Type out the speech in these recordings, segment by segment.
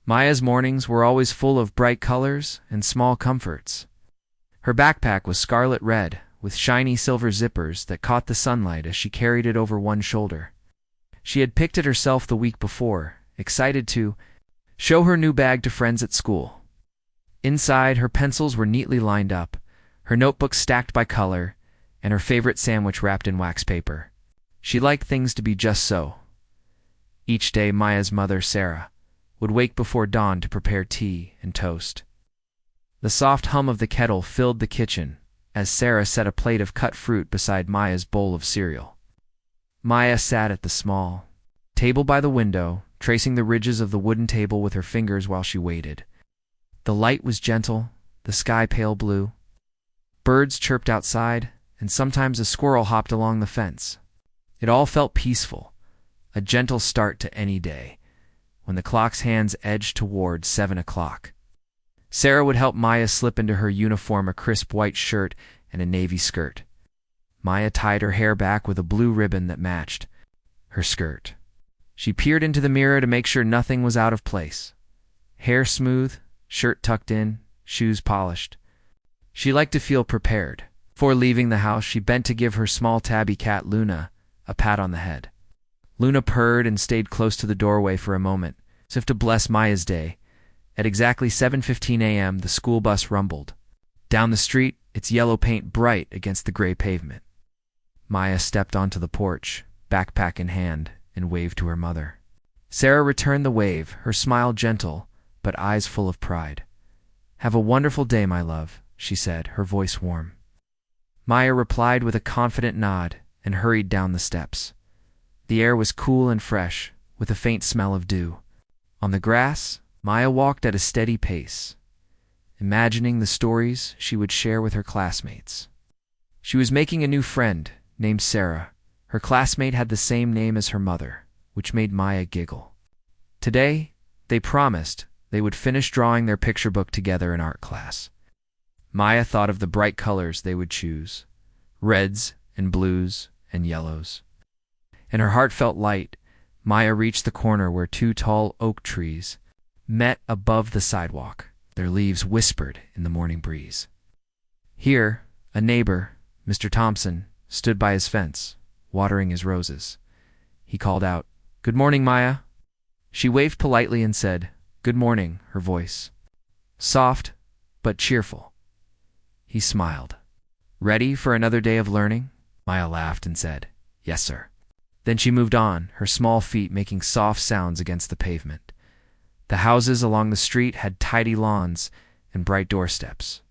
Maya's mornings were always full of bright colors and small comforts. Her backpack was scarlet red, with shiny silver zippers that caught the sunlight as she carried it over one shoulder. She had picked it herself the week before, excited to show her new bag to friends at school. Inside, her pencils were neatly lined up, her notebook stacked by color, and her favorite sandwich wrapped in wax paper. She liked things to be just so. Each day, Maya's mother, Sarah, would wake before dawn to prepare tea and toast. The soft hum of the kettle filled the kitchen as Sarah set a plate of cut fruit beside Maya's bowl of cereal. Maya sat at the small table by the window, tracing the ridges of the wooden table with her fingers while she waited. The light was gentle, the sky pale blue. Birds chirped outside, and sometimes a squirrel hopped along the fence. It all felt peaceful, a gentle start to any day, when the clock's hands edged toward 7 o'clock. Sarah would help Maya slip into her uniform, a crisp white shirt and a navy skirt. Maya tied her hair back with a blue ribbon that matched her skirt. She peered into the mirror to make sure nothing was out of place. Hair smooth, shirt tucked in, shoes polished. She liked to feel prepared. Before leaving the house, she bent to give her small tabby cat, Luna, a pat on the head. Luna purred and stayed close to the doorway for a moment, as if to bless Maya's day. At exactly 7:15 a.m., the school bus rumbled. Down the street, its yellow paint bright against the gray pavement. Maya stepped onto the porch, backpack in hand, and waved to her mother. Sarah returned the wave, her smile gentle, but eyes full of pride. "Have a wonderful day, my love," she said, her voice warm. Maya replied with a confident nod and hurried down the steps. The air was cool and fresh, with a faint smell of dew. On the grass, Maya walked at a steady pace, imagining the stories she would share with her classmates. She was making a new friend named Sarah. Her classmate had the same name as her mother, which made Maya giggle. Today, they promised they would finish drawing their picture book together in art class. Maya thought of the bright colors they would choose, reds and blues and yellows. And her heart felt light. Maya reached the corner where two tall oak trees met above the sidewalk. Their leaves whispered in the morning breeze. Here, a neighbor, Mr. Thompson, stood by his fence, watering his roses. He called out, "Good morning, Maya." She waved politely and said, "Good morning," her voice soft but cheerful. He smiled. "Ready for another day of learning?" Maya laughed and said, "Yes, sir." Then she moved on, her small feet making soft sounds against the pavement. The houses along the street had tidy lawns and bright doorsteps.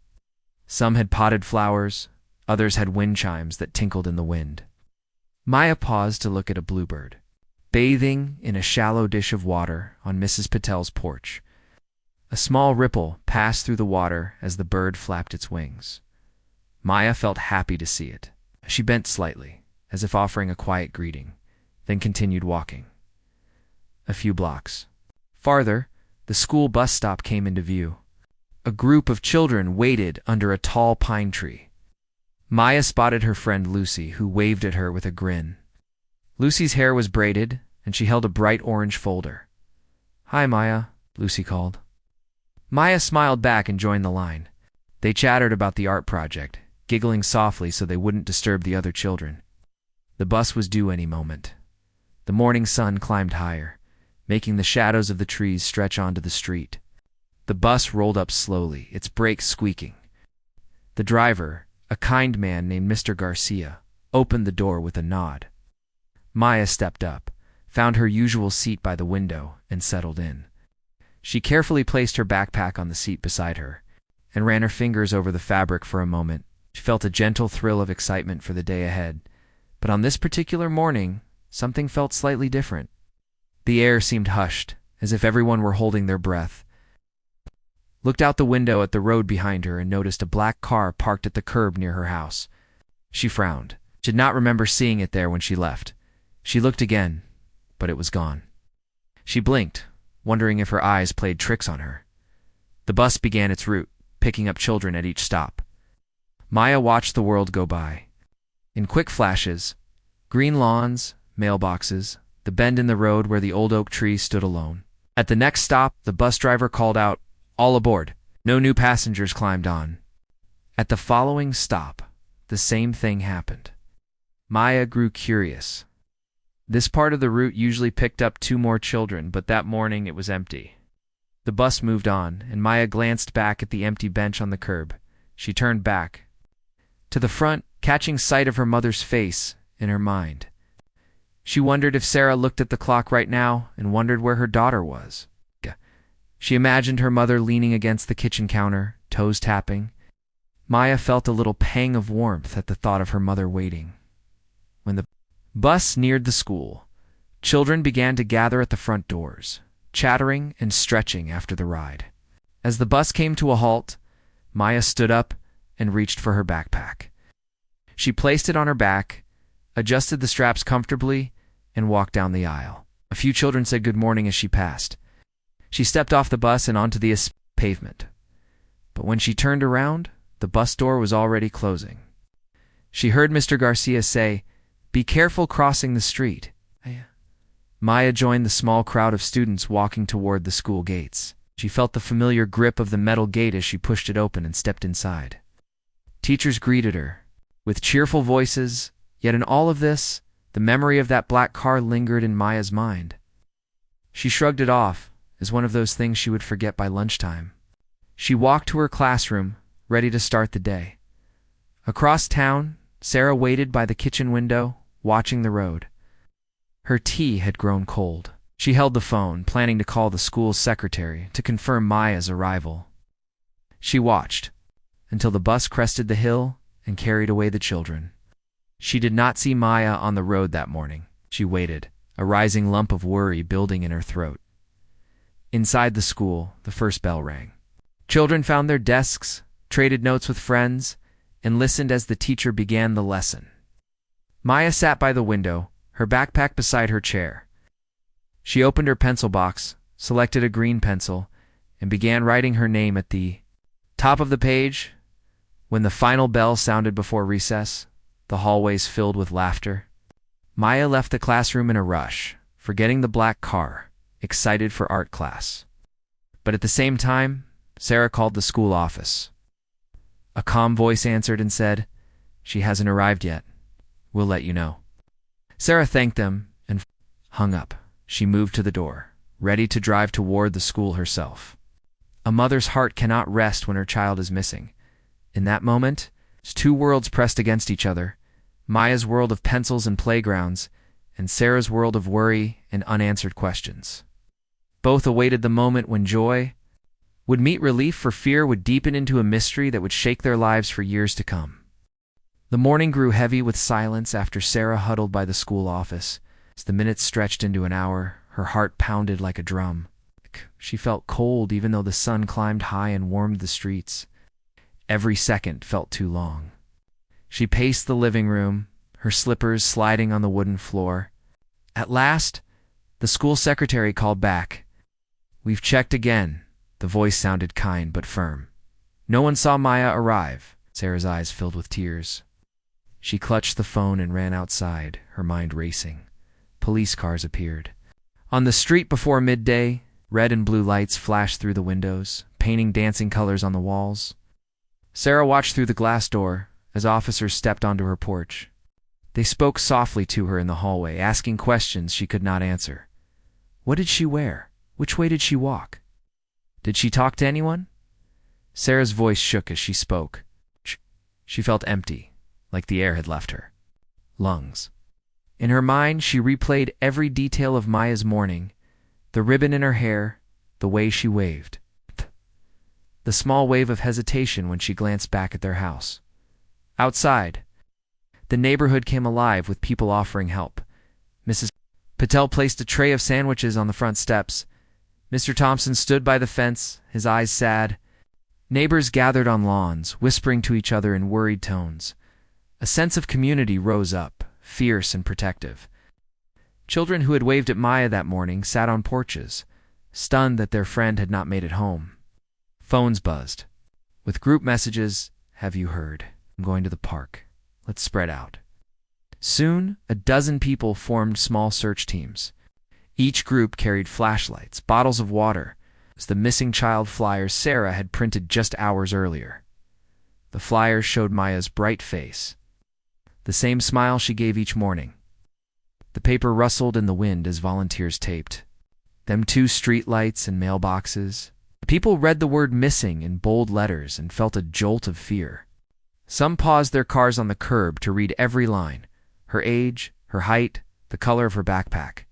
Some had potted flowers, others had wind chimes that tinkled in the wind. Maya paused to look at a bluebird, bathing in a shallow dish of water on Mrs. Patel's porch. A small ripple passed through the water as the bird flapped its wings. Maya felt happy to see it. She bent slightly, as if offering a quiet greeting, then continued walking. A few blocks farther, the school bus stop came into view. A group of children waited under a tall pine tree. Maya spotted her friend Lucy, who waved at her with a grin. Lucy's hair was braided, and she held a bright orange folder. "Hi, Maya," Lucy called. Maya smiled back and joined the line. They chattered about the art project, giggling softly so they wouldn't disturb the other children. The bus was due any moment. The morning sun climbed higher, making the shadows of the trees stretch onto the street. The bus rolled up slowly, its brakes squeaking. The driver, a kind man named Mr. Garcia, opened the door with a nod. Maya stepped up, found her usual seat by the window, and settled in. She carefully placed her backpack on the seat beside her, and ran her fingers over the fabric for a moment. She felt a gentle thrill of excitement for the day ahead. But on this particular morning, something felt slightly different. The air seemed hushed, as if everyone were holding their breath. Looked out the window at the road behind her and noticed a black car parked at the curb near her house. She frowned. She did not remember seeing it there when she left. She looked again, but it was gone. She blinked, wondering if her eyes played tricks on her. The bus began its route, picking up children at each stop. Maya watched the world go by. In quick flashes, green lawns, mailboxes, the bend in the road where the old oak tree stood alone. At the next stop, the bus driver called out, "All aboard." No new passengers climbed on. At the following stop, the same thing happened. Maya grew curious. This part of the route usually picked up 2 more children, but that morning it was empty. The bus moved on, and Maya glanced back at the empty bench on the curb. She turned back to the front, catching sight of her mother's face in her mind. She wondered if Sarah looked at the clock right now and wondered where her daughter was. She imagined her mother leaning against the kitchen counter, toes tapping. Maya felt a little pang of warmth at the thought of her mother waiting. When the bus neared the school, children began to gather at the front doors, chattering and stretching after the ride. As the bus came to a halt, Maya stood up and reached for her backpack. She placed it on her back, adjusted the straps comfortably, and walked down the aisle. A few children said good morning as she passed. She stepped off the bus and onto the pavement. But when she turned around, the bus door was already closing. She heard Mr. Garcia say, "Be careful crossing the street." Maya joined the small crowd of students walking toward the school gates. She felt the familiar grip of the metal gate as she pushed it open and stepped inside. Teachers greeted her with cheerful voices, yet in all of this, the memory of that black car lingered in Maya's mind. She shrugged it off as one of those things she would forget by lunchtime. She walked to her classroom, ready to start the day. Across town, Sarah waited by the kitchen window, watching the road. Her tea had grown cold. She held the phone, planning to call the school's secretary to confirm Maya's arrival. She watched until the bus crested the hill and carried away the children. She did not see Maya on the road that morning. She waited, a rising lump of worry building in her throat. Inside the school, the first bell rang. Children found their desks, traded notes with friends, and listened as the teacher began the lesson. Maya sat by the window, her backpack beside her chair. She opened her pencil box, selected a green pencil, and began writing her name at the top of the page. When the final bell sounded before recess, the hallways filled with laughter. Maya left the classroom in a rush, forgetting the black car, excited for art class. But at the same time, Sarah called the school office. A calm voice answered and said, "She hasn't arrived yet. We'll let you know." Sarah thanked them and hung up. She moved to the door, ready to drive toward the school herself. A mother's heart cannot rest when her child is missing. In that moment, as 2 worlds pressed against each other, Maya's world of pencils and playgrounds, and Sarah's world of worry and unanswered questions. Both awaited the moment when joy would meet relief, for fear would deepen into a mystery that would shake their lives for years to come. The morning grew heavy with silence after Sarah huddled by the school office. As the minutes stretched into an hour, her heart pounded like a drum. She felt cold even though the sun climbed high and warmed the streets. Every second felt too long. She paced the living room, her slippers sliding on the wooden floor. At last, the school secretary called back. "We've checked again." The voice sounded kind but firm. No one saw Maya arrive. Sarah's eyes filled with tears. She clutched the phone and ran outside, her mind racing. Police cars appeared. On the street before midday, red and blue lights flashed through the windows, painting dancing colors on the walls. Sarah watched through the glass door as officers stepped onto her porch. They spoke softly to her in the hallway, asking questions she could not answer. What did she wear? Which way did she walk? Did she talk to anyone? Sarah's voice shook as she spoke. She felt empty, like the air had left her lungs. In her mind, she replayed every detail of Maya's morning, the ribbon in her hair, the way she waved, the small wave of hesitation when she glanced back at their house. Outside, the neighborhood came alive with people offering help. Mrs. Patel placed a tray of sandwiches on the front steps. Mr. Thompson stood by the fence, his eyes sad. Neighbors gathered on lawns, whispering to each other in worried tones. A sense of community rose up, fierce and protective. Children who had waved at Maya that morning sat on porches, stunned that their friend had not made it home. Phones buzzed, with group messages, "Have you heard? I'm going to the park. Let's spread out." Soon, a dozen people formed small search teams. Each group carried flashlights, bottles of water, as the missing child flyers Sarah had printed just hours earlier. The flyers showed Maya's bright face, the same smile she gave each morning. The paper rustled in the wind as volunteers taped them to street lights and mailboxes. People read the word missing in bold letters and felt a jolt of fear. Some paused their cars on the curb to read every line: her age, her height, the color of her backpack.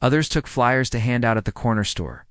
Others took flyers to hand out at the corner store.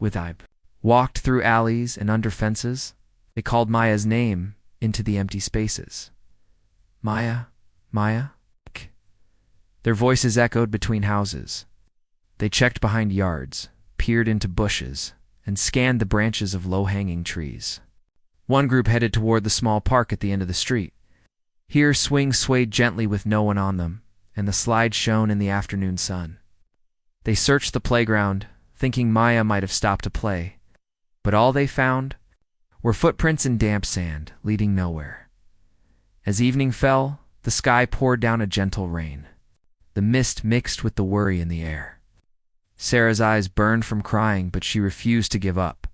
With I walked through alleys and under fences. They called Maya's name into the empty spaces. Maya, Maya. Their voices echoed between houses. They checked behind yards, peered into bushes, and scanned the branches of low-hanging trees. One group headed toward the small park at the end of the street. Here swings swayed gently with no one on them, and the slide shone in the afternoon sun. They searched the playground, thinking Maya might have stopped to play, but all they found were footprints in damp sand, leading nowhere. As evening fell, the sky poured down a gentle rain. The mist mixed with the worry in the air. Sarah's eyes burned from crying, but she refused to give up.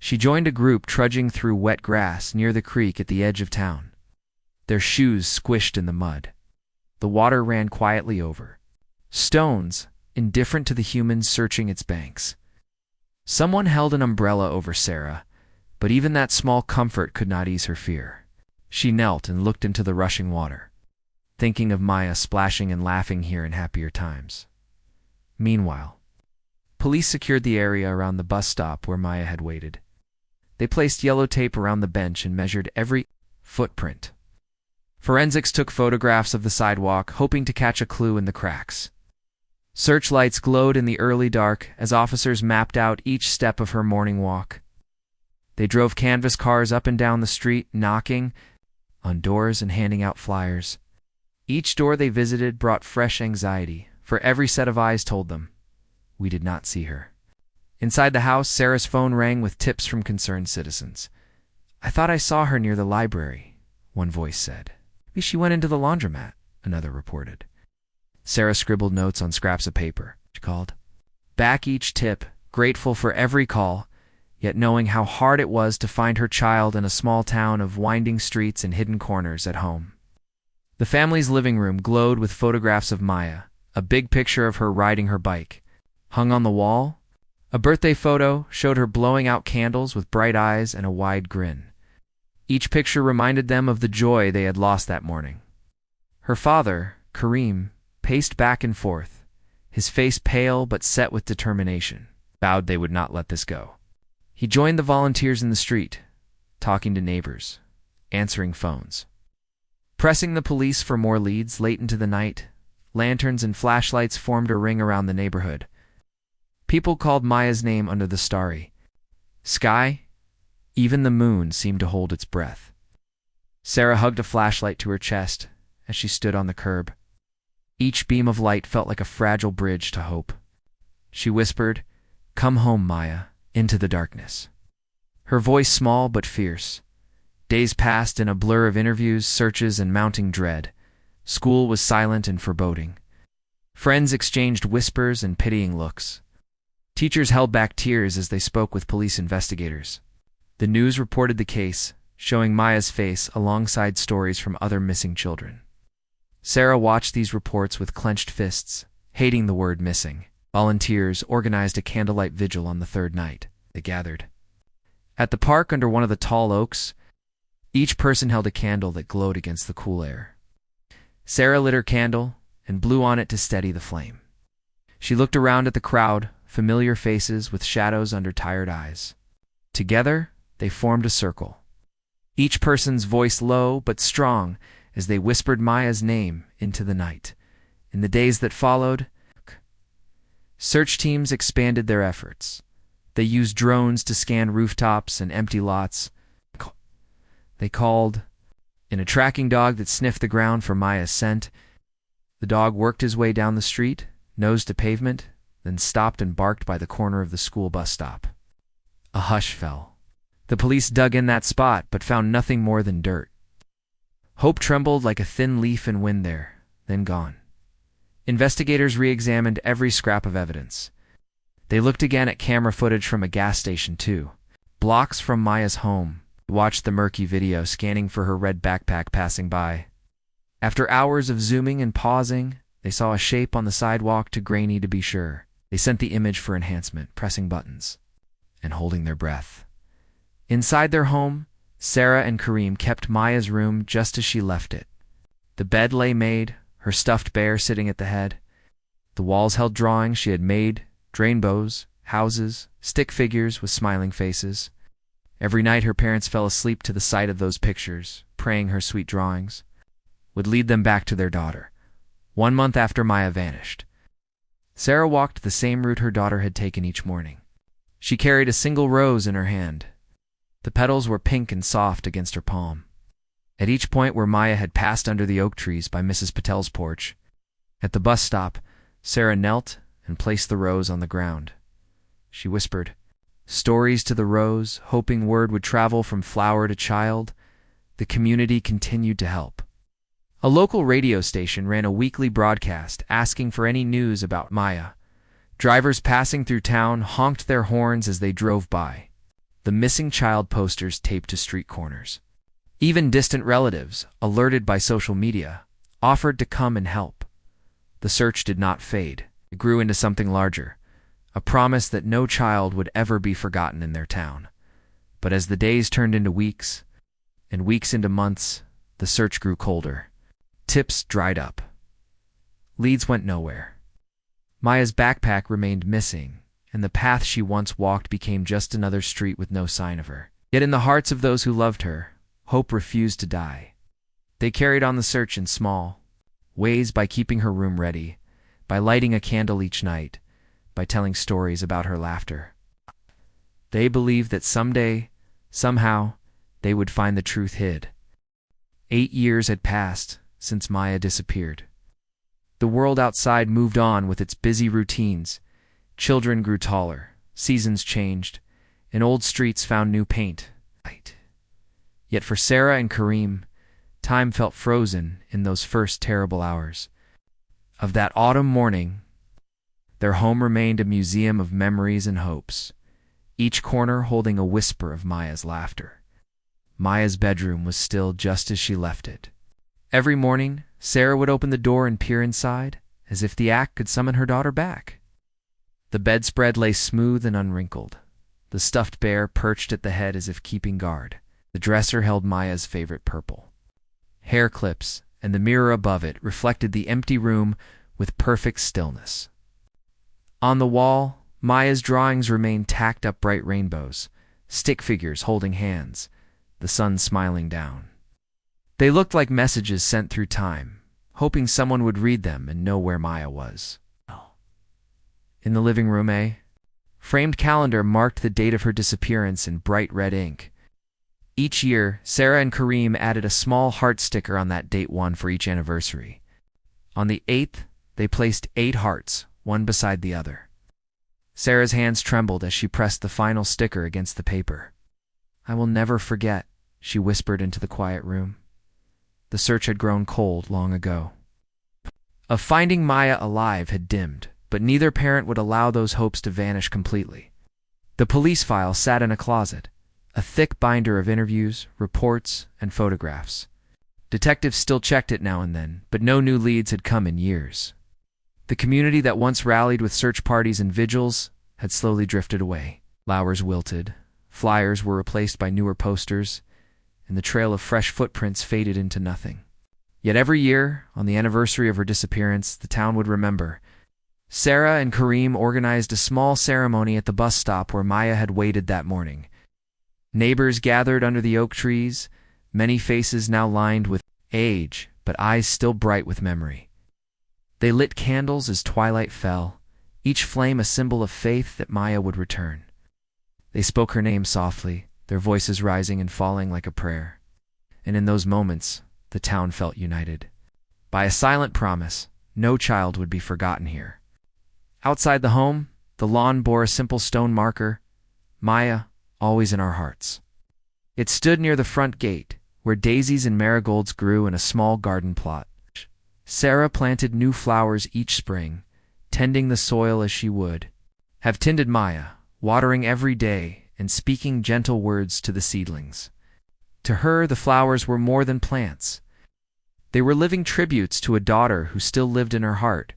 She joined a group trudging through wet grass near the creek at the edge of town. Their shoes squished in the mud. The water ran quietly over stones, indifferent to the humans searching its banks. Someone held an umbrella over Sarah, but even that small comfort could not ease her fear. She knelt and looked into the rushing water, thinking of Maya splashing and laughing here in happier times. Meanwhile, police secured the area around the bus stop where Maya had waited. They placed yellow tape around the bench and measured every footprint. Forensics took photographs of the sidewalk, hoping to catch a clue in the cracks. Searchlights glowed in the early dark as officers mapped out each step of her morning walk. They drove canvas cars up and down the street, knocking on doors and handing out flyers. Each door they visited brought fresh anxiety, for every set of eyes told them, "We did not see her." Inside the house, Sarah's phone rang with tips from concerned citizens. "I thought I saw her near the library," one voice said. "Maybe she went into the laundromat," another reported. Sarah scribbled notes on scraps of paper. She called back each tip, grateful for every call, yet knowing how hard it was to find her child in a small town of winding streets and hidden corners at home. The family's living room glowed with photographs of Maya, a big picture of her riding her bike. Hung on the wall, a birthday photo showed her blowing out candles with bright eyes and a wide grin. Each picture reminded them of the joy they had lost that morning. Her father, Kareem, paced back and forth, his face pale but set with determination, vowed they would not let this go. He joined the volunteers in the street, talking to neighbors, answering phones. Pressing the police for more leads late into the night, lanterns and flashlights formed a ring around the neighborhood. People called Maya's name under the starry sky. Even the moon seemed to hold its breath. Sarah hugged a flashlight to her chest as she stood on the curb. Each beam of light felt like a fragile bridge to hope. She whispered, "Come home, Maya," into the darkness. Her voice small but fierce. Days passed in a blur of interviews, searches, and mounting dread. School was silent and foreboding. Friends exchanged whispers and pitying looks. Teachers held back tears as they spoke with police investigators. The news reported the case, showing Maya's face alongside stories from other missing children. Sarah watched these reports with clenched fists, hating the word missing. Volunteers organized a candlelight vigil on the third night. They gathered at the park under one of the tall oaks. Each person held a candle that glowed against the cool air. Sarah lit her candle and blew on it to steady the flame. She looked around at the crowd, familiar faces with shadows under tired eyes. Together, they formed a circle, each person's voice low but strong as they whispered Maya's name into the night. In the days that followed, search teams expanded their efforts. They used drones to scan rooftops and empty lots. They called in a tracking dog that sniffed the ground for Maya's scent. The dog worked his way down the street, nose to pavement, then stopped and barked by the corner of the school bus stop. A hush fell. The police dug in that spot but found nothing more than dirt. Hope trembled like a thin leaf in wind there, then gone. Investigators re-examined every scrap of evidence. They looked again at camera footage from a gas station too. Blocks from Maya's home, watched the murky video scanning for her red backpack passing by. After hours of zooming and pausing, they saw a shape on the sidewalk too grainy to be sure. They sent the image for enhancement, pressing buttons and holding their breath. Inside their home, Sarah and Kareem kept Maya's room just as she left it. The bed lay made, her stuffed bear sitting at the head. The walls held drawings she had made, rainbows, houses, stick figures with smiling faces. Every night her parents fell asleep to the sight of those pictures, praying her sweet drawings would lead them back to their daughter. 1 month after Maya vanished, Sarah walked the same route her daughter had taken each morning. She carried a single rose in her hand. The petals were pink and soft against her palm. At each point where Maya had passed under the oak trees by Mrs. Patel's porch, at the bus stop, Sarah knelt and placed the rose on the ground. She whispered stories to the rose, hoping word would travel from flower to child. The community continued to help. A local radio station ran a weekly broadcast asking for any news about Maya. Drivers passing through town honked their horns as they drove by. The missing child posters taped to street corners. Even distant relatives, alerted by social media, offered to come and help. The search did not fade. It grew into something larger, a promise that no child would ever be forgotten in their town. But as the days turned into weeks, and weeks into months, the search grew colder. Tips dried up. Leads went nowhere. Maya's backpack remained missing, and the path she once walked became just another street with no sign of her. Yet in the hearts of those who loved her, hope refused to die. They carried on the search in small ways, by keeping her room ready, by lighting a candle each night, by telling stories about her laughter. They believed that someday, somehow, they would find the truth hid. 8 years had passed since Maya disappeared. The world outside moved on with its busy routines. Children grew taller, seasons changed, and old streets found new paint. Yet for Sarah and Kareem, time felt frozen in those first terrible hours. Of that autumn morning, their home remained a museum of memories and hopes, each corner holding a whisper of Maya's laughter. Maya's bedroom was still just as she left it. Every morning, Sarah would open the door and peer inside, as if the act could summon her daughter back. The bedspread lay smooth and unwrinkled. The stuffed bear perched at the head as if keeping guard. The dresser held Maya's favorite purple hair clips, and the mirror above it reflected the empty room with perfect stillness. On the wall, Maya's drawings remained tacked up bright rainbows, stick figures holding hands, the sun smiling down. They looked like messages sent through time, hoping someone would read them and know where Maya was. In the living room, a framed calendar marked the date of her disappearance in bright red ink. Each year, Sarah and Kareem added a small heart sticker on that date, one for each anniversary. On the 8th, they placed 8 hearts, one beside the other. Sarah's hands trembled as she pressed the final sticker against the paper. "I will never forget," she whispered into the quiet room. The search had grown cold long ago. Of finding Maya alive had dimmed, but neither parent would allow those hopes to vanish completely. The police file sat in a closet, a thick binder of interviews, reports, and photographs. Detectives still checked it now and then, but no new leads had come in years. The community that once rallied with search parties and vigils had slowly drifted away. Flowers wilted, flyers were replaced by newer posters, and the trail of fresh footprints faded into nothing. Yet every year, on the anniversary of her disappearance, the town would remember. Sarah and Kareem organized a small ceremony at the bus stop where Maya had waited that morning. Neighbors gathered under the oak trees, many faces now lined with age, but eyes still bright with memory. They lit candles as twilight fell, each flame a symbol of faith that Maya would return. They spoke her name softly, their voices rising and falling like a prayer. And in those moments, the town felt united. By a silent promise, no child would be forgotten here. Outside the home, the lawn bore a simple stone marker, Maya, always in our hearts. It stood near the front gate, where daisies and marigolds grew in a small garden plot. Sarah planted new flowers each spring, tending the soil as she would have tended Maya, watering every day and speaking gentle words to the seedlings. To her, the flowers were more than plants. They were living tributes to a daughter who still lived in her heart.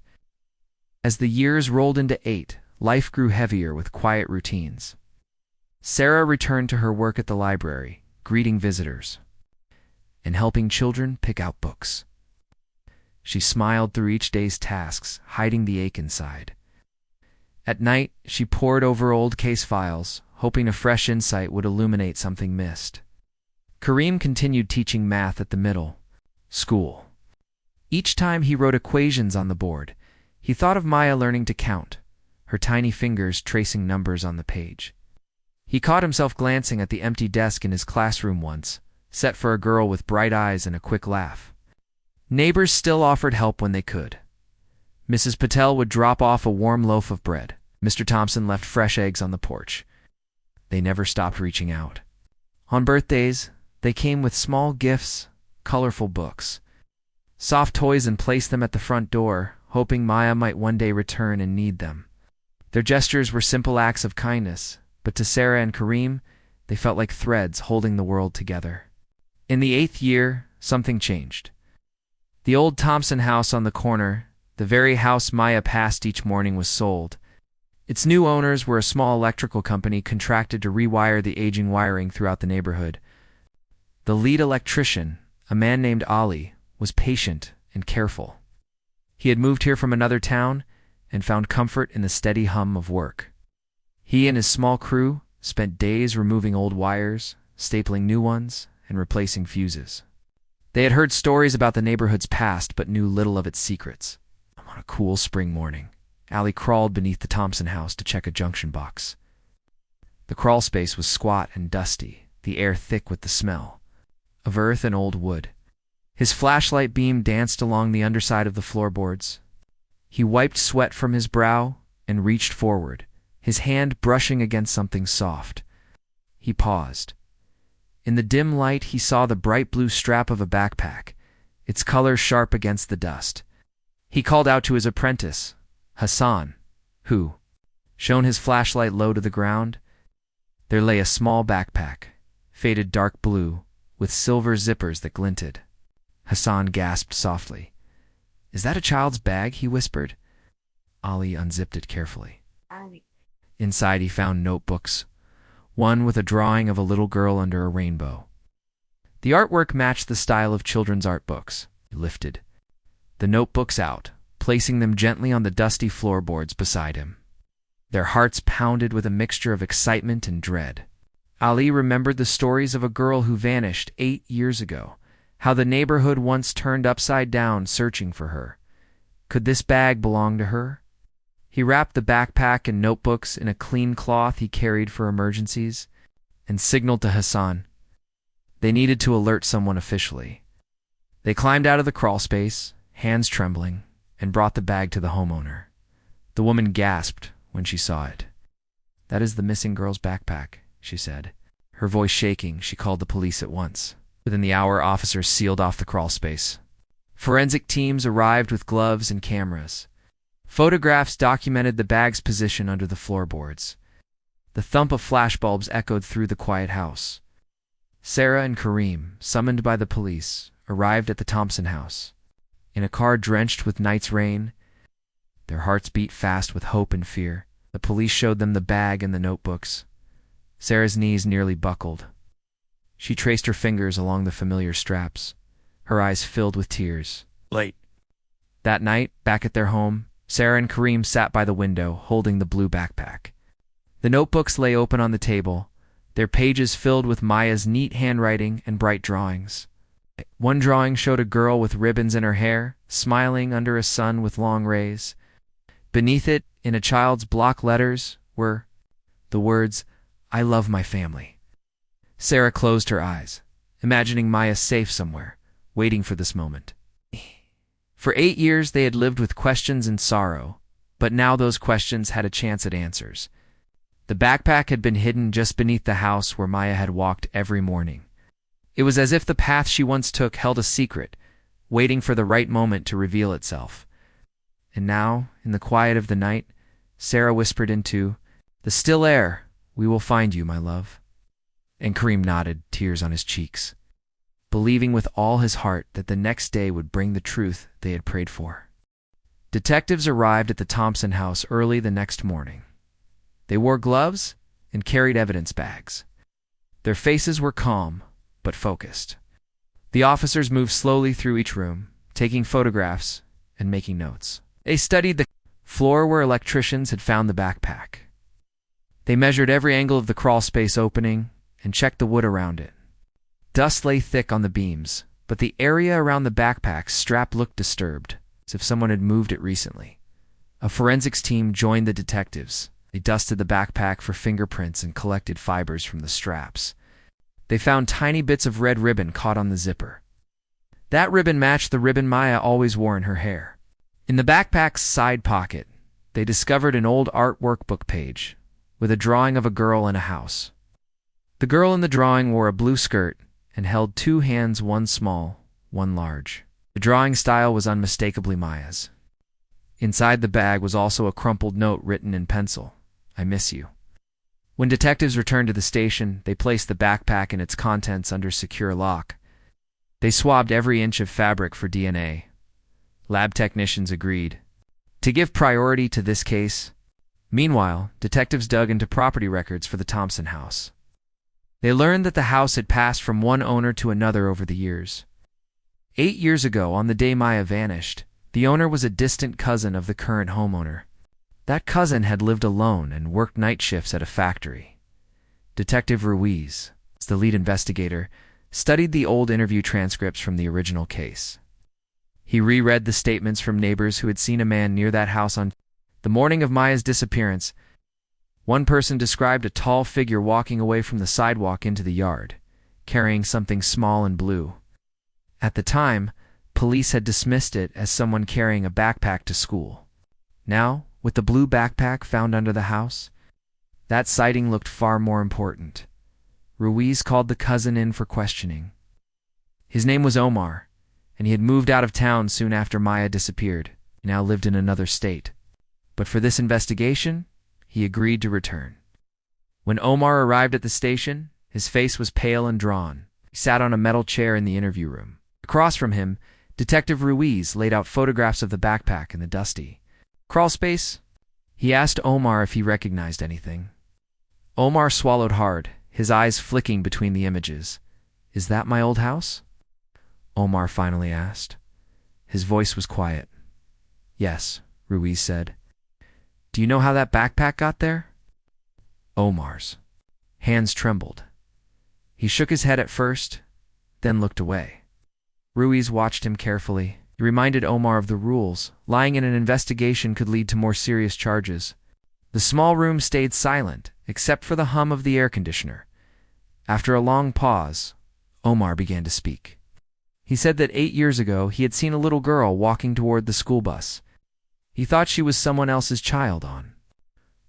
As the years rolled into 8, life grew heavier with quiet routines. Sarah returned to her work at the library, greeting visitors and helping children pick out books. She smiled through each day's tasks, hiding the ache inside. At night, she pored over old case files, hoping a fresh insight would illuminate something missed. Kareem continued teaching math at the middle school. Each time he wrote equations on the board, he thought of Maya learning to count, her tiny fingers tracing numbers on the page. He caught himself glancing at the empty desk in his classroom once, set for a girl with bright eyes and a quick laugh. Neighbors still offered help when they could. Mrs. Patel would drop off a warm loaf of bread. Mr. Thompson left fresh eggs on the porch. They never stopped reaching out. On birthdays, they came with small gifts, colorful books, soft toys, and placed them at the front door, hoping Maya might one day return and need them. Their gestures were simple acts of kindness, but to Sarah and Kareem, they felt like threads holding the world together. In the 8th year, something changed. The old Thompson house on the corner, the very house Maya passed each morning, was sold. Its new owners were a small electrical company contracted to rewire the aging wiring throughout the neighborhood. The lead electrician, a man named Ali, was patient and careful. He had moved here from another town and found comfort in the steady hum of work. He and his small crew spent days removing old wires, stapling new ones, and replacing fuses. They had heard stories about the neighborhood's past but knew little of its secrets. On a cool spring morning, Ali crawled beneath the Thompson house to check a junction box. The crawlspace was squat and dusty, the air thick with the smell of earth and old wood. His flashlight beam danced along the underside of the floorboards. He wiped sweat from his brow and reached forward, his hand brushing against something soft. He paused. In the dim light, he saw the bright blue strap of a backpack, its color sharp against the dust. He called out to his apprentice, Hassan, who shone his flashlight low to the ground. There lay a small backpack, faded dark blue, with silver zippers that glinted. Hassan gasped softly. "Is that a child's bag?" he whispered. Ali unzipped it carefully. Inside he found notebooks, one with a drawing of a little girl under a rainbow. The artwork matched the style of children's art books. He lifted the notebooks out, placing them gently on the dusty floorboards beside him. Their hearts pounded with a mixture of excitement and dread. Ali remembered the stories of a girl who vanished 8 years ago, how the neighborhood once turned upside down searching for her. Could this bag belong to her? He wrapped the backpack and notebooks in a clean cloth he carried for emergencies and signaled to Hassan. They needed to alert someone officially. They climbed out of the crawlspace, hands trembling, and brought the bag to the homeowner. The woman gasped when she saw it. "That is the missing girl's backpack," she said. Her voice shaking, she called the police at once. Within the hour, officers sealed off the crawlspace. Forensic teams arrived with gloves and cameras. Photographs documented the bag's position under the floorboards. The thump of flashbulbs echoed through the quiet house. Sarah and Kareem, summoned by the police, arrived at the Thompson house. In a car drenched with night's rain, their hearts beat fast with hope and fear. The police showed them the bag and the notebooks. Sarah's knees nearly buckled. She traced her fingers along the familiar straps, her eyes filled with tears. Late that night, back at their home, Sarah and Kareem sat by the window, holding the blue backpack. The notebooks lay open on the table, their pages filled with Maya's neat handwriting and bright drawings. One drawing showed a girl with ribbons in her hair, smiling under a sun with long rays. Beneath it, in a child's block letters, were the words, "I love my family." Sarah closed her eyes, imagining Maya safe somewhere, waiting for this moment. For 8 years they had lived with questions and sorrow, but now those questions had a chance at answers. The backpack had been hidden just beneath the house where Maya had walked every morning. It was as if the path she once took held a secret, waiting for the right moment to reveal itself. And now, in the quiet of the night, Sarah whispered into the still air, "We will find you, my love." And Kareem nodded, tears on his cheeks, believing with all his heart that the next day would bring the truth they had prayed for. Detectives arrived at the Thompson house early the next morning. They wore gloves and carried evidence bags. Their faces were calm, but focused. The officers moved slowly through each room, taking photographs and making notes. They studied the floor where Electricians had found the backpack. They measured every angle of the crawlspace opening and checked the wood around it. Dust lay thick on the beams, but the area around the backpack's strap looked disturbed, as if someone had moved it recently. A forensics team joined the detectives. They dusted the backpack for fingerprints and collected fibers from the straps. They found tiny bits of red ribbon caught on the zipper. That ribbon matched the ribbon Maya always wore in her hair. In the backpack's side pocket, they discovered an old art workbook page with a drawing of a girl in a house. The girl in the drawing wore a blue skirt and held 2 hands, one small, one large. The drawing style was unmistakably Maya's. Inside the bag was also a crumpled note written in pencil, "I miss you." When detectives returned to the station, they placed the backpack and its contents under secure lock. They swabbed every inch of fabric for DNA. Lab technicians agreed to give priority to this case. Meanwhile, detectives dug into property records for the Thompson house. They learned that the house had passed from one owner to another over the years. 8 years ago, on the day Maya vanished, the owner was a distant cousin of the current homeowner. That cousin had lived alone and worked night shifts at a factory. Detective Ruiz, the lead investigator, studied the old interview transcripts from the original case. He reread the statements from neighbors who had seen a man near that house on the morning of Maya's disappearance. One person described a tall figure walking away from the sidewalk into the yard, carrying something small and blue. At the time, police had dismissed it as someone carrying a backpack to school. Now, with the blue backpack found under the house, that sighting looked far more important. Ruiz called the cousin in for questioning. His name was Omar, and he had moved out of town soon after Maya disappeared. He now lived in another state. But for this investigation, he agreed to return. When Omar arrived at the station, his face was pale and drawn. He sat on a metal chair in the interview room. Across from him, Detective Ruiz laid out photographs of the backpack in the dusty crawlspace. He asked Omar if he recognized anything. Omar swallowed hard, his eyes flicking between the images. "Is that my old house?" Omar finally asked. His voice was quiet. "Yes," Ruiz said. "Do you know how that backpack got there?" Omar's hands trembled. He shook his head at first, then looked away. Ruiz watched him carefully. He reminded Omar of the rules. Lying in an investigation could lead to more serious charges. The small room stayed silent, except for the hum of the air conditioner. After a long pause, Omar began to speak. He said that 8 years ago he had seen a little girl walking toward the school bus. He thought she was someone else's child on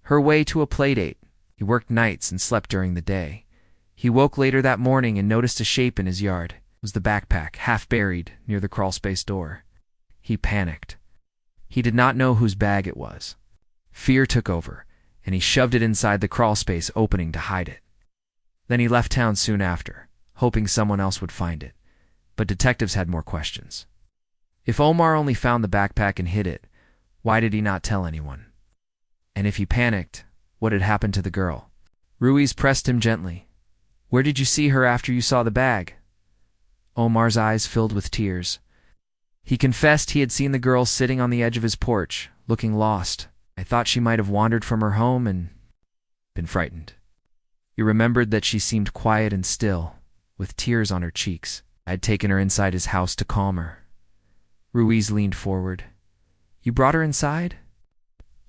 her way to a playdate. He worked nights and slept during the day. He woke later that morning and noticed a shape in his yard. It was the backpack, half buried, near the crawlspace door. He panicked. He did not know whose bag it was. Fear took over, and he shoved it inside the crawlspace opening to hide it. Then he left town soon after, hoping someone else would find it. But detectives had more questions. If Omar only found the backpack and hid it, why did he not tell anyone? And if he panicked, what had happened to the girl? Ruiz pressed him gently. "Where did you see her after you saw the bag?" Omar's eyes filled with tears. He confessed he had seen the girl sitting on the edge of his porch, looking lost. I thought she might have wandered from her home and been frightened. You remembered that she seemed quiet and still, with tears on her cheeks. I'd taken her inside his house to calm her. Ruiz leaned forward. You brought her inside?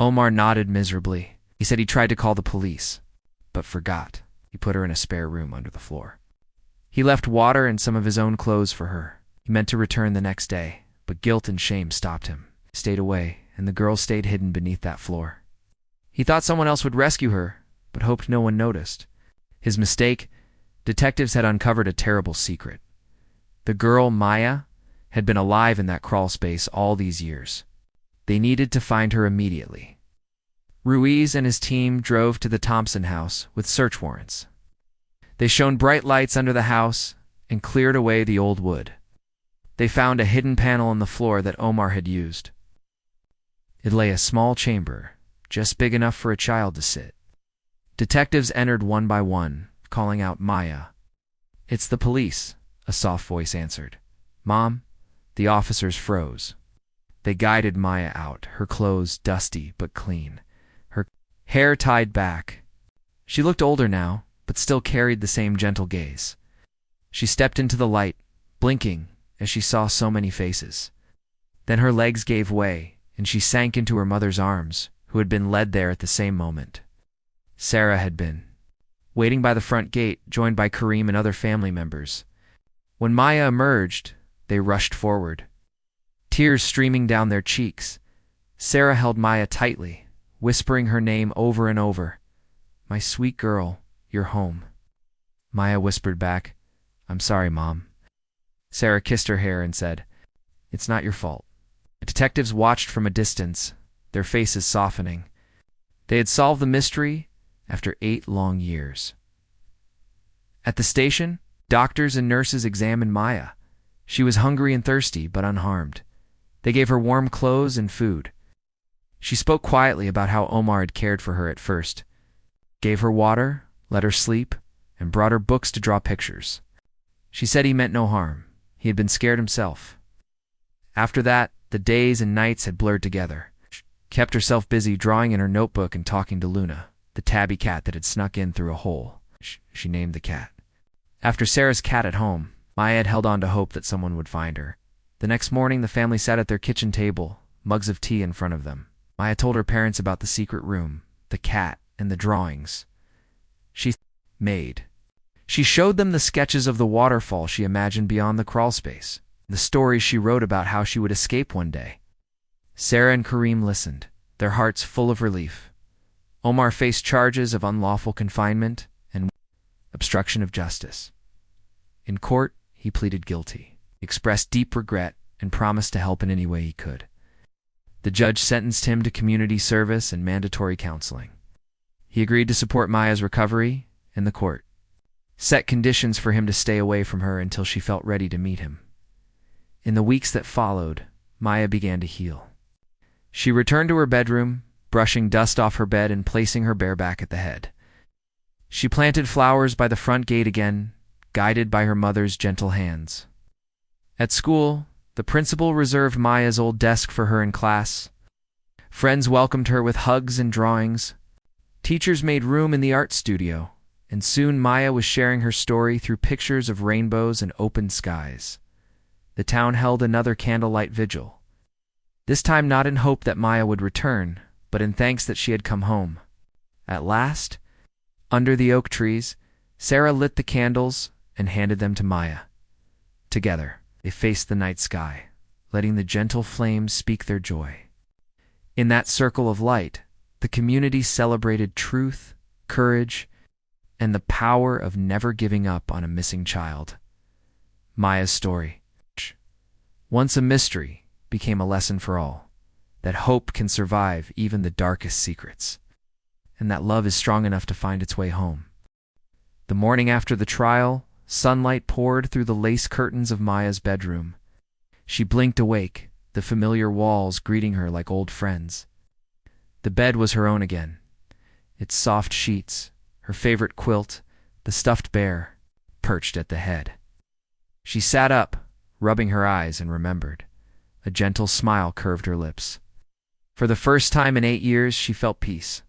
Omar nodded miserably. He said he tried to call the police, but forgot. He put her in a spare room under the floor. He left water and some of his own clothes for her. He meant to return the next day, but guilt and shame stopped him. He stayed away, and the girl stayed hidden beneath that floor. He thought someone else would rescue her, but hoped no one noticed. His mistake? Detectives had uncovered a terrible secret. The girl, Maya, had been alive in that crawlspace all these years. They needed to find her immediately. Ruiz and his team drove to the Thompson house with search warrants. They shone bright lights under the house and cleared away the old wood. They found a hidden panel in the floor that Omar had used. It lay a small chamber, just big enough for a child to sit. Detectives entered one by one, calling out Maya. It's the police, a soft voice answered. Mom? The officers froze. They guided Maya out, her clothes dusty but clean, her hair tied back. She looked older now, but still carried the same gentle gaze. She stepped into the light, blinking as she saw so many faces. Then her legs gave way, and she sank into her mother's arms, who had been led there at the same moment. Sarah had been waiting by the front gate, joined by Kareem and other family members. When Maya emerged, they rushed forward, tears streaming down their cheeks. Sarah held Maya tightly, whispering her name over and over. My sweet girl, you're home. Maya whispered back, I'm sorry, Mom. Sarah kissed her hair and said, It's not your fault. The detectives watched from a distance, their faces softening. They had solved the mystery after 8 long years. At the station, doctors and nurses examined Maya. She was hungry and thirsty, but unharmed. They gave her warm clothes and food. She spoke quietly about how Omar had cared for her at first, gave her water, let her sleep, and brought her books to draw pictures. She said he meant no harm. He had been scared himself. After that, the days and nights had blurred together. She kept herself busy drawing in her notebook and talking to Luna, the tabby cat that had snuck in through a hole. She named the cat. After Sarah's cat at home, Maya had held on to hope that someone would find her. The next morning, the family sat at their kitchen table, mugs of tea in front of them. Maya told her parents about the secret room, the cat, and the drawings she made. She showed them the sketches of the waterfall she imagined beyond the crawlspace, the stories she wrote about how she would escape one day. Sarah and Kareem listened, their hearts full of relief. Omar faced charges of unlawful confinement and obstruction of justice. In court, he pleaded guilty, expressed deep regret, and promised to help in any way he could. The judge sentenced him to community service and mandatory counseling. He agreed to support Maya's recovery, and the court set conditions for him to stay away from her until she felt ready to meet him. In the weeks that followed, Maya began to heal. She returned to her bedroom, brushing dust off her bed and placing her bare back at the head. She planted flowers by the front gate again, guided by her mother's gentle hands. At school, the principal reserved Maya's old desk for her in class. Friends welcomed her with hugs and drawings. Teachers made room in the art studio, and soon Maya was sharing her story through pictures of rainbows and open skies. The town held another candlelight vigil, this time not in hope that Maya would return, but in thanks that she had come home. At last, under the oak trees, Sarah lit the candles and handed them to Maya. Together, they faced the night sky, letting the gentle flames speak their joy. In that circle of light, the community celebrated truth, courage, and the power of never giving up on a missing child. Maya's story, once a mystery, became a lesson for all, that hope can survive even the darkest secrets, and that love is strong enough to find its way home. The morning after the trial, sunlight poured through the lace curtains of Maya's bedroom. She blinked awake, the familiar walls greeting her like old friends. The bed was her own again, its soft sheets, her favorite quilt, the stuffed bear, perched at the head. She sat up, rubbing her eyes, and remembered. A gentle smile curved her lips. For the first time in 8 years, she felt peace.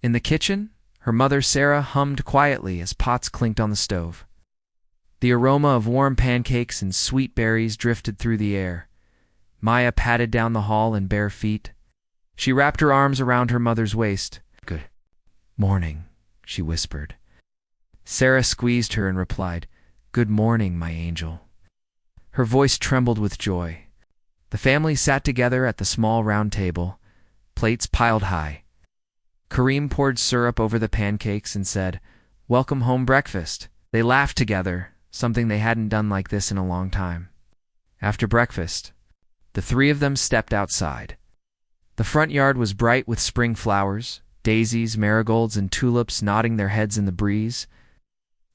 In the kitchen, her mother Sarah hummed quietly as pots clinked on the stove. The aroma of warm pancakes and sweet berries drifted through the air. Maya padded down the hall in bare feet. She wrapped her arms around her mother's waist. "Good morning," she whispered. Sarah squeezed her and replied, "Good morning, my angel." Her voice trembled with joy. The family sat together at the small round table, plates piled high. Kareem poured syrup over the pancakes and said, "Welcome home breakfast." They laughed together, something they hadn't done like this in a long time. After breakfast, the three of them stepped outside. The front yard was bright with spring flowers, daisies, marigolds, and tulips nodding their heads in the breeze.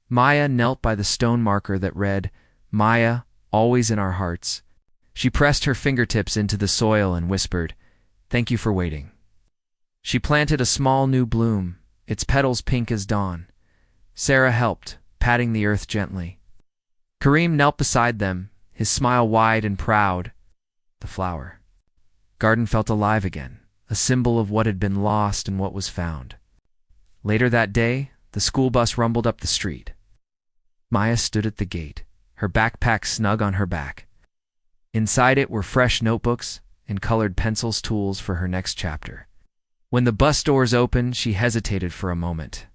Maya knelt by the stone marker that read, "Maya, always in our hearts." She pressed her fingertips into the soil and whispered, "Thank you for waiting." She planted a small new bloom, its petals pink as dawn. Sarah helped, patting the earth gently. Kareem knelt beside them, his smile wide and proud. The flower garden felt alive again, a symbol of what had been lost and what was found. Later that day, the school bus rumbled up the street. Maya stood at the gate, her backpack snug on her back. Inside it were fresh notebooks and colored pencils, tools for her next chapter. When the bus doors opened, she hesitated for a moment.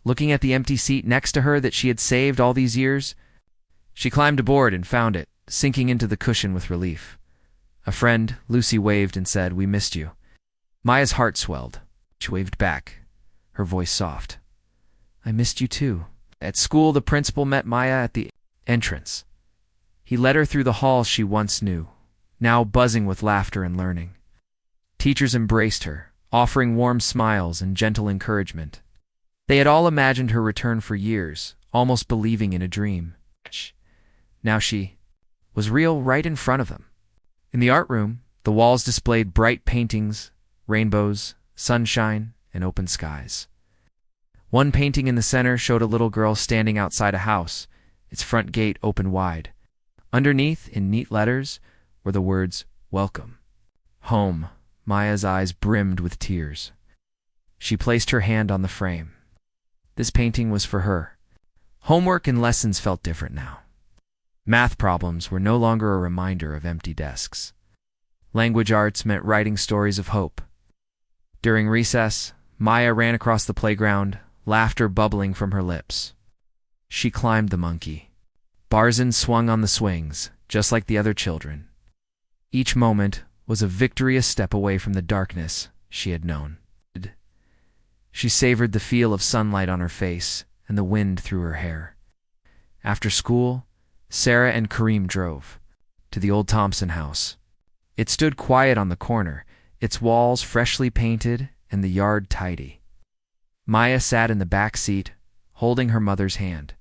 Looking at the empty seat next to her that she had saved all these years, she climbed aboard and found it, sinking into the cushion with relief. A friend, Lucy, waved and said, "We missed you." Maya's heart swelled. She waved back, her voice soft. "I missed you too." At school, the principal met Maya at the entrance. He led her through the halls she once knew, now buzzing with laughter and learning. Teachers embraced her, offering warm smiles and gentle encouragement. They had all imagined her return for years, almost believing in a dream. Now she was real right in front of them. In the art room, the walls displayed bright paintings, rainbows, sunshine, and open skies. One painting in the center showed a little girl standing outside a house, its front gate open wide. Underneath, in neat letters, were the words, "Welcome home." Maya's eyes brimmed with tears. She placed her hand on the frame. This painting was for her. Homework and lessons felt different now. Math problems were no longer a reminder of empty desks. Language arts meant writing stories of hope. During recess, Maya ran across the playground, laughter bubbling from her lips. She climbed the monkey. Barzan swung on the swings, just like the other children. Each moment was a victorious step away from the darkness she had known. She savored the feel of sunlight on her face and the wind through her hair. After school, Sarah and Kareem drove to the old Thompson house. It stood quiet on the corner, its walls freshly painted and the yard tidy. Maya sat in the back seat, holding her mother's hand.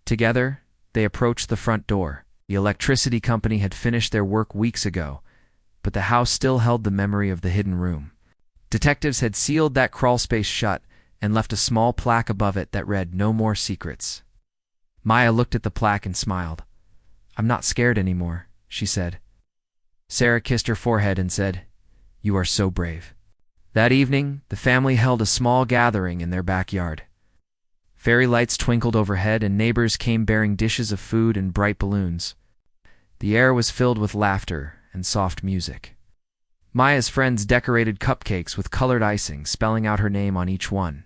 Together, they approached the front door. The electricity company had finished their work weeks ago, but the house still held the memory of the hidden room. Detectives had sealed that crawlspace shut and left a small plaque above it that read, "No more secrets." Maya looked at the plaque and smiled. "I'm not scared anymore," she said. Sarah kissed her forehead and said, "You are so brave." That evening, the family held a small gathering in their backyard. Fairy lights twinkled overhead and neighbors came bearing dishes of food and bright balloons. The air was filled with laughter and soft music. Maya's friends decorated cupcakes with colored icing, spelling out her name on each one.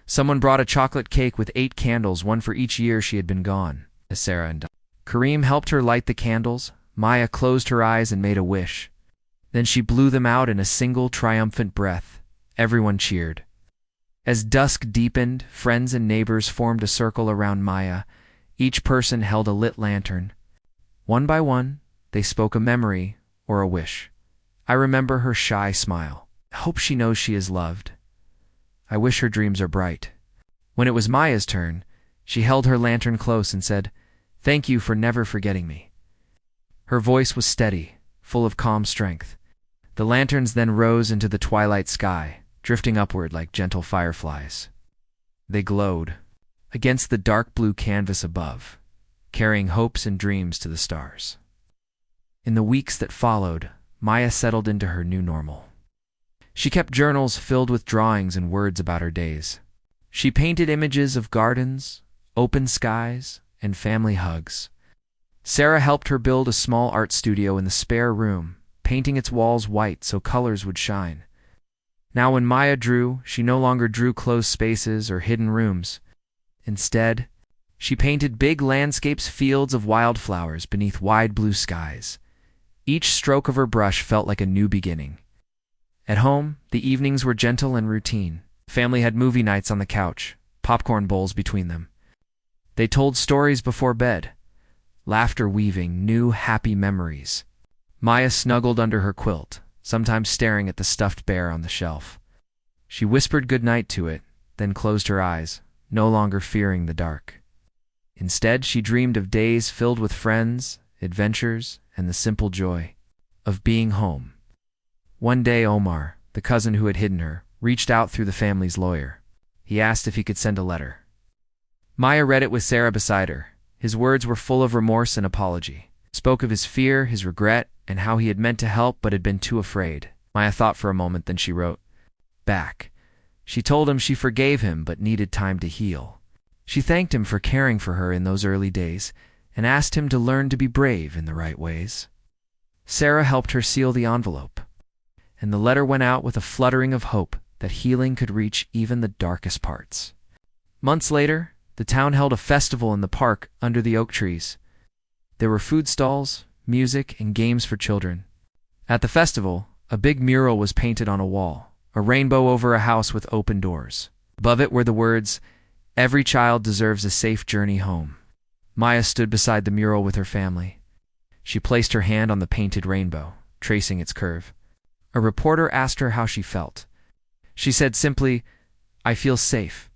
Someone brought a chocolate cake with 8 candles, one for each year she had been gone. Sarah and Kareem helped her light the candles. Maya closed her eyes and made a wish. Then she blew them out in a single triumphant breath. Everyone cheered. As dusk deepened, friends and neighbors formed a circle around Maya. Each person held a lit lantern. One by one, they spoke a memory or a wish. I remember her shy smile. I hope she knows she is loved. I wish her dreams are bright. When it was Maya's turn, she held her lantern close and said, "Thank you for never forgetting me." Her voice was steady, full of calm strength. The lanterns then rose into the twilight sky, drifting upward like gentle fireflies. They glowed against the dark blue canvas above, carrying hopes and dreams to the stars. In the weeks that followed, Maya settled into her new normal. She kept journals filled with drawings and words about her days. She painted images of gardens, open skies, and family hugs. Sarah helped her build a small art studio in the spare room, painting its walls white so colors would shine. Now when Maya drew, she no longer drew closed spaces or hidden rooms. Instead, she painted big landscapes, fields of wildflowers beneath wide blue skies. Each stroke of her brush felt like a new beginning. At home, the evenings were gentle and routine. Family had movie nights on the couch, popcorn bowls between them. They told stories before bed, laughter weaving new, happy memories. Maya snuggled under her quilt, sometimes staring at the stuffed bear on the shelf. She whispered goodnight to it, then closed her eyes, no longer fearing the dark. Instead, she dreamed of days filled with friends, adventures, and the simple joy of being home. One day, Omar, the cousin who had hidden her, reached out through the family's lawyer. He asked if he could send a letter. Maya read it with Sarah beside her. His words were full of remorse and apology. Spoke of his fear, his regret, and how he had meant to help but had been too afraid. Maya thought for a moment, then she wrote back. She told him she forgave him but needed time to heal. She thanked him for caring for her in those early days and asked him to learn to be brave in the right ways. Sarah helped her seal the envelope, and the letter went out with a fluttering of hope that healing could reach even the darkest parts. Months later, the town held a festival in the park under the oak trees. There were food stalls, music, and games for children. At the festival, a big mural was painted on a wall, a rainbow over a house with open doors. Above it were the words, "Every child deserves a safe journey home." Maya stood beside the mural with her family. She placed her hand on the painted rainbow, tracing its curve. A reporter asked her how she felt. She said simply, "I feel safe."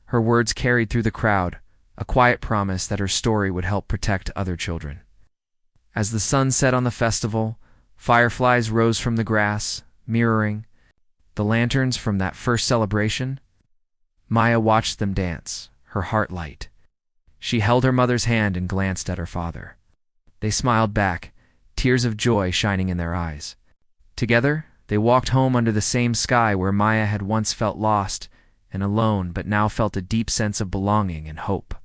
Her words carried through the crowd, a quiet promise that her story would help protect other children. As the sun set on the festival, fireflies rose from the grass, mirroring the lanterns from that first celebration. Maya watched them dance, her heart light. She held her mother's hand and glanced at her father. They smiled back, tears of joy shining in their eyes. Together, they walked home under the same sky where Maya had once felt lost and alone but now felt a deep sense of belonging and hope.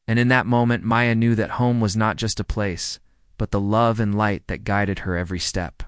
And in that moment, Maya knew that home was not just a place, but the love and light that guided her every step.